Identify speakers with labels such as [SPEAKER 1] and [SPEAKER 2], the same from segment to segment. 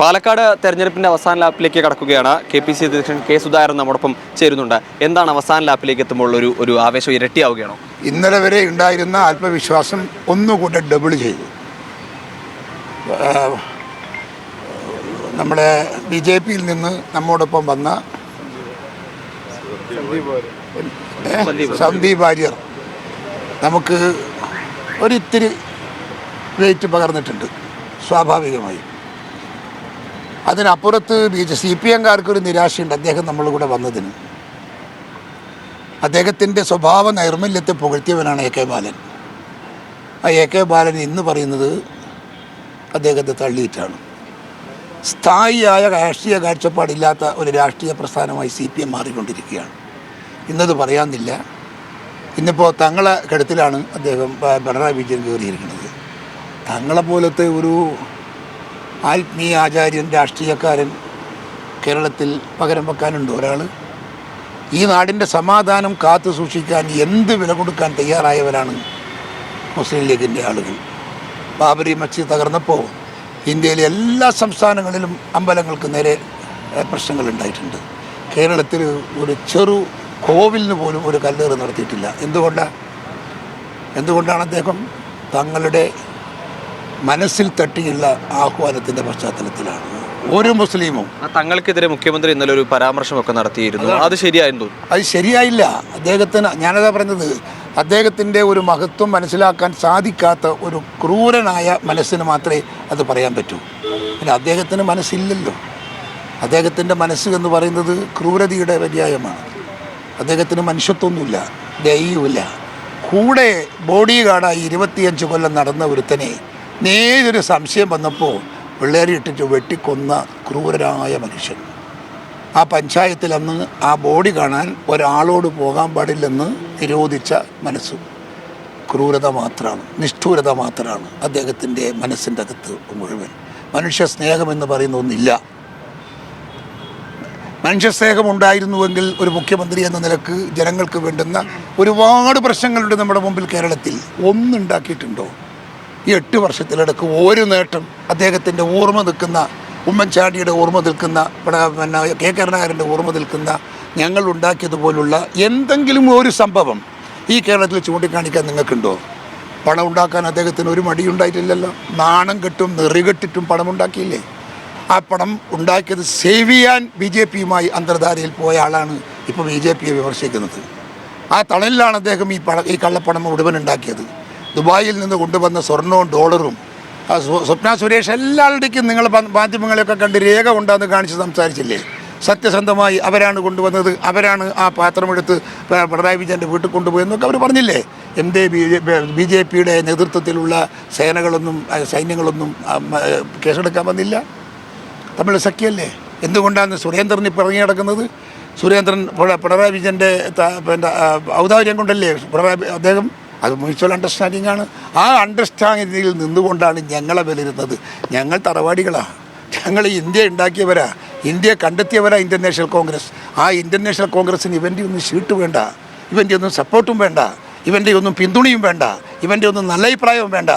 [SPEAKER 1] പാലക്കാട് തെരഞ്ഞെടുപ്പിന്റെ അവസാന ലാപ്പിലേക്ക് കടക്കുകയാണ്. KPCC അധ്യക്ഷൻ കെ സുധാകരൻ നമ്മോടൊപ്പം ചേരുന്നുണ്ട്. എന്താണ് അവസാന ലാപ്പിലേക്ക് എത്തുമ്പോൾ ഒരു ആവേശം ഇരട്ടിയാവുകയാണോ?
[SPEAKER 2] ഇന്നലെ വരെ ഉണ്ടായിരുന്ന ആത്മവിശ്വാസം ഒന്നുകൂടെ ഡബിൾ ചെയ്തു. നമ്മുടെ BJPയിൽ നിന്ന് നമ്മോടൊപ്പം വന്ന സന്ദീപ് വാര്യർ നമുക്ക് ഒരിത്തിരി വെയിറ്റ് പകർന്നിട്ടുണ്ട് സ്വാഭാവികമായി. അതിനപ്പുറത്ത് CPM-കാർക്കൊരു നിരാശയുണ്ട് അദ്ദേഹം നമ്മളുടെ കൂടെ വന്നതിന്. അദ്ദേഹത്തിൻ്റെ സ്വഭാവ നൈർമല്യത്തെ പുകഴ്ത്തിയവനാണ് AK ബാലൻ. ആ AK ബാലൻ ഇന്ന് പറയുന്നത് അദ്ദേഹത്തെ തള്ളിയിട്ടാണ്. സ്ഥായിയായ രാഷ്ട്രീയ കാഴ്ചപ്പാടില്ലാത്ത ഒരു രാഷ്ട്രീയ പ്രസ്ഥാനമായി CPM മാറിക്കൊണ്ടിരിക്കുകയാണ്. ഇന്നത് പറയാനില്ല. ഇന്നിപ്പോൾ തങ്ങളെ കെടുത്തിലാണ് അദ്ദേഹം പിണറായി വിജയൻ കയറിയിരിക്കുന്നത്. തങ്ങളെ പോലത്തെ ഒരു ആത്മീയ ആചാര്യൻ രാഷ്ട്രീയക്കാരൻ കേരളത്തിൽ പകരം വെക്കാനുണ്ടോ ഒരാൾ? ഈ നാടിൻ്റെ സമാധാനം കാത്തു സൂക്ഷിക്കാൻ എന്ത് വില കൊടുക്കാൻ തയ്യാറായവരാണ് മുസ്ലിം ലീഗിൻ്റെ ആളുകൾ. ബാബരി മസ്ജിദ് തകർന്നപ്പോൾ ഇന്ത്യയിലെ എല്ലാ സംസ്ഥാനങ്ങളിലും അമ്പലങ്ങൾക്ക് നേരെ പ്രശ്നങ്ങളുണ്ടായിട്ടുണ്ട്. കേരളത്തിൽ ഒരു ചെറു കോവിലിന് പോലും ഒരു കല്ലേറ് നടത്തിയിട്ടില്ല. എന്തുകൊണ്ടാണ് അദ്ദേഹം തങ്ങളുടെ മനസ്സിൽ തട്ടിയുള്ള ആഹ്വാനത്തിൻ്റെ പശ്ചാത്തലത്തിലാണ്. ഒരു മുസ്ലിമും
[SPEAKER 1] തങ്ങൾക്കെതിരെ മുഖ്യമന്ത്രി ഇന്നലെ ഒരു പരാമർശമൊക്കെ നടത്തിയിരുന്നു. അത് ശരിയായിരുന്നു? അത്
[SPEAKER 2] ശരിയായില്ല. അദ്ദേഹത്തിന്, ഞാനതാ പറഞ്ഞത്, അദ്ദേഹത്തിൻ്റെ ഒരു മഹത്വം മനസ്സിലാക്കാൻ സാധിക്കാത്ത ഒരു ക്രൂരനായ മനസ്സിന് മാത്രമേ അത് പറയാൻ പറ്റൂ. പിന്നെ അദ്ദേഹത്തിന് മനസ്സില്ലല്ലോ. അദ്ദേഹത്തിൻ്റെ മനസ്സ് എന്ന് പറയുന്നത് ക്രൂരതയുടെ പര്യായമാണ്. അദ്ദേഹത്തിന് മനുഷ്യത്വമൊന്നുമില്ല, ദയയുമില്ല. കൂടെ ബോഡി ഗാർഡായി 25 കൊല്ലം നടന്ന ഒരുത്തനെ നേരൊരു സംശയം വന്നപ്പോൾ പിള്ളേരെ ഇട്ടിട്ട് വെട്ടിക്കൊന്ന ക്രൂരരായ മനുഷ്യൻ. ആ പഞ്ചായത്തിൽ അന്ന് ആ ബോഡി കാണാൻ ഒരാളോട് പോകാൻ പാടില്ലെന്ന് നിരോധിച്ച മനസ്സ്. ക്രൂരത മാത്രമാണ്, നിഷ്ഠൂരത മാത്രമാണ് അദ്ദേഹത്തിൻ്റെ മനസ്സിൻ്റെ അകത്ത് മുഴുവൻ. മനുഷ്യ സ്നേഹമെന്ന് പറയുന്ന ഒന്നില്ല. മനുഷ്യസ്നേഹം ഉണ്ടായിരുന്നുവെങ്കിൽ ഒരു മുഖ്യമന്ത്രി എന്ന നിലക്ക് ജനങ്ങൾക്ക് വേണ്ടുന്ന ഒരുപാട് പ്രശ്നങ്ങളുണ്ട് നമ്മുടെ മുമ്പിൽ. കേരളത്തിൽ ഒന്നുണ്ടാക്കിയിട്ടുണ്ടോ? ഈ 8 വർഷത്തിലിടക്ക് ഒരു നേട്ടം അദ്ദേഹത്തിൻ്റെ ഓർമ്മ നിൽക്കുന്ന, ഉമ്മൻചാണ്ടിയുടെ ഓർമ്മ നിൽക്കുന്ന, പിന്നെ കെ കരുണാകരൻ്റെ ഓർമ്മ നിൽക്കുന്ന, ഞങ്ങൾ ഉണ്ടാക്കിയതുപോലുള്ള എന്തെങ്കിലും ഒരു സംഭവം ഈ കേരളത്തിൽ ചൂണ്ടിക്കാണിക്കാൻ നിങ്ങൾക്കുണ്ടോ? പണം ഉണ്ടാക്കാൻ അദ്ദേഹത്തിന് ഒരു മടിയുണ്ടായിട്ടില്ലല്ലോ. നാണം കെട്ടും നെറികെട്ടിട്ടും പണമുണ്ടാക്കിയില്ലേ? ആ പണം ഉണ്ടാക്കിയത് സേവ് ചെയ്യാൻ BJPയുമായി അന്തർധാരയിൽ പോയ ആളാണ് ഇപ്പോൾ BJPയെ വിമർശിക്കുന്നത്. ആ തണലിലാണ് അദ്ദേഹം ഈ കള്ളപ്പണം മുഴുവൻ ഉണ്ടാക്കിയത്. ദുബായിൽ നിന്ന് കൊണ്ടുവന്ന സ്വർണവും ഡോളറും സ്വപ്ന സുരേഷ് എല്ലാവരുടെയും നിങ്ങൾ മാധ്യമങ്ങളെയൊക്കെ കണ്ട് രേഖ കൊണ്ടാന്ന് കാണിച്ച് സംസാരിച്ചില്ലേ? സത്യസന്ധമായി അവരാണ് കൊണ്ടുവന്നത്, അവരാണ് ആ പാത്രമെടുത്ത് പിണറായി വിജയൻ്റെ വീട്ടിൽ കൊണ്ടുപോയെന്നൊക്കെ അവർ പറഞ്ഞില്ലേ? എന്തേ BJPയുടെ നേതൃത്വത്തിലുള്ള സൈന്യങ്ങളൊന്നും കേസെടുക്കാൻ വന്നില്ല? തമ്മിൽ സഖ്യല്ലേ? എന്തുകൊണ്ടാണ് സുരേന്ദ്രൻ ഇപ്പോൾ ഇറങ്ങി നടക്കുന്നത്? സുരേന്ദ്രൻ പിണറായി വിജയൻ്റെ ഔദാര്യം കൊണ്ടല്ലേ അദ്ദേഹം? അത് മ്യൂച്വൽ അണ്ടർസ്റ്റാൻഡിംഗ് ആണ്. ആ അണ്ടർസ്റ്റാൻഡിങ്ങിൽ നിന്നുകൊണ്ടാണ് ഞങ്ങളെ വിലയിരുന്നത്. ഞങ്ങൾ തറവാടികളാണ്, ഞങ്ങൾ ഇന്ത്യ ഉണ്ടാക്കിയവരാ, ഇന്ത്യയെ കണ്ടെത്തിയവരാ ഇന്ത്യൻ കോൺഗ്രസ്. ആ ഇന്ത്യൻ കോൺഗ്രസ്സിന് ഇവൻ്റെ ഒന്നും ഷീട്ട് വേണ്ട, ഇവൻ്റെ ഒന്നും സപ്പോർട്ടും വേണ്ട, ഇവൻ്റെ ഒന്നും പിന്തുണയും വേണ്ട, ഇവൻ്റെ ഒന്നും നല്ല അഭിപ്രായവും വേണ്ട.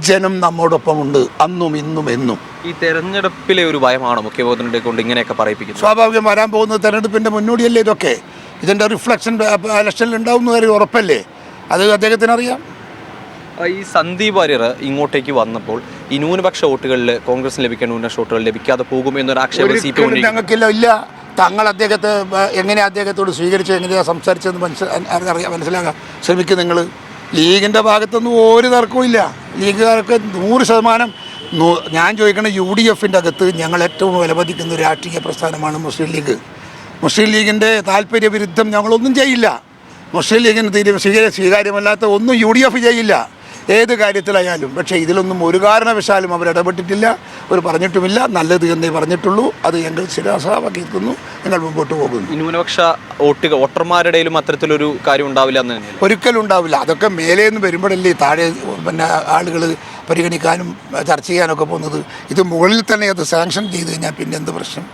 [SPEAKER 2] ജനം നമ്മോടൊപ്പമുണ്ട് അന്നും ഇന്നും എന്നും.
[SPEAKER 1] ഈ തെരഞ്ഞെടുപ്പിലെ ഒരു ഭയമാണോ മുഖ്യമന്ത്രിയെ കൊണ്ട് ഇങ്ങനെയൊക്കെ പറയിപ്പിക്കുന്നത്?
[SPEAKER 2] സ്വാഭാവികം. വരാൻ പോകുന്ന തെരഞ്ഞെടുപ്പിൻ്റെ മുന്നോടിയല്ലേ ഇതൊക്കെ? ഇതിൻ്റെ റിഫ്ലക്ഷൻ ഇലക്ഷനിൽ ഉണ്ടാവുന്ന കാര്യം ഉറപ്പല്ലേ? അത് അദ്ദേഹത്തിനറിയാം.
[SPEAKER 1] ഈ സന്ദീപ് വാര്യർ ഇങ്ങോട്ടേക്ക് വന്നപ്പോൾ ഈ ന്യൂനപക്ഷ വോട്ടുകളിൽ കോൺഗ്രസിന് ലഭിക്കേണ്ട ന്യൂനപക്ഷ വോട്ടുകൾ ലഭിക്കാതെ പോകും എന്നൊരു ആക്ഷേപം
[SPEAKER 2] ഞങ്ങൾക്കില്ല. ഇല്ല, തങ്ങൾ അദ്ദേഹത്തോട് സ്വീകരിച്ച് എങ്ങനെയാണ് സംസാരിച്ചതെന്ന് മനസ്സിലാക്കാൻ ശ്രമിക്കും നിങ്ങൾ. ലീഗിൻ്റെ ഭാഗത്തൊന്നും ഒരു തർക്കവും ഇല്ല. ലീഗുകാർക്ക് 100%. ഞാൻ ചോദിക്കണം, UDFൻ്റെ അകത്ത് ഞങ്ങൾ ഏറ്റവും വിലമതിക്കുന്ന രാഷ്ട്രീയ പ്രസ്ഥാനമാണ് മുസ്ലിം ലീഗ്. മുസ്ലിം ലീഗിൻ്റെ താല്പര്യവിരുദ്ധം ഞങ്ങളൊന്നും ചെയ്യില്ല. മുസ്ലിം ലീഗിന് സ്വീകാര്യമല്ലാത്ത ഒന്നും UDF ചെയ്യില്ല, ഏത് കാര്യത്തിലായാലും. പക്ഷേ ഇതിലൊന്നും ഒരു കാരണവശാലും അവരിടപെട്ടിട്ടില്ല, അവർ പറഞ്ഞിട്ടുമില്ല. നല്ലത് എന്നേ പറഞ്ഞിട്ടുള്ളൂ. അത് ഞങ്ങൾ ശിരാസാവഹിക്കുന്നു, ഞങ്ങൾ മുമ്പോട്ട് പോകുന്നു.
[SPEAKER 1] ന്യൂനപക്ഷ വോട്ടർമാരുടെയിലും അത്തരത്തിലൊരു കാര്യം ഉണ്ടാവില്ല എന്ന് തന്നെ?
[SPEAKER 2] ഒരിക്കലും ഉണ്ടാവില്ല. അതൊക്കെ മേലെ നിന്ന് വരുമ്പോഴല്ലേ താഴെ ആളുകൾ പരിഗണിക്കാനും ചർച്ച ചെയ്യാനൊക്കെ പോകുന്നത്. ഇത് മുകളിൽ തന്നെ അത് സാങ്ഷൻ ചെയ്ത് കഴിഞ്ഞാൽ പിന്നെ എന്ത് പ്രശ്നം?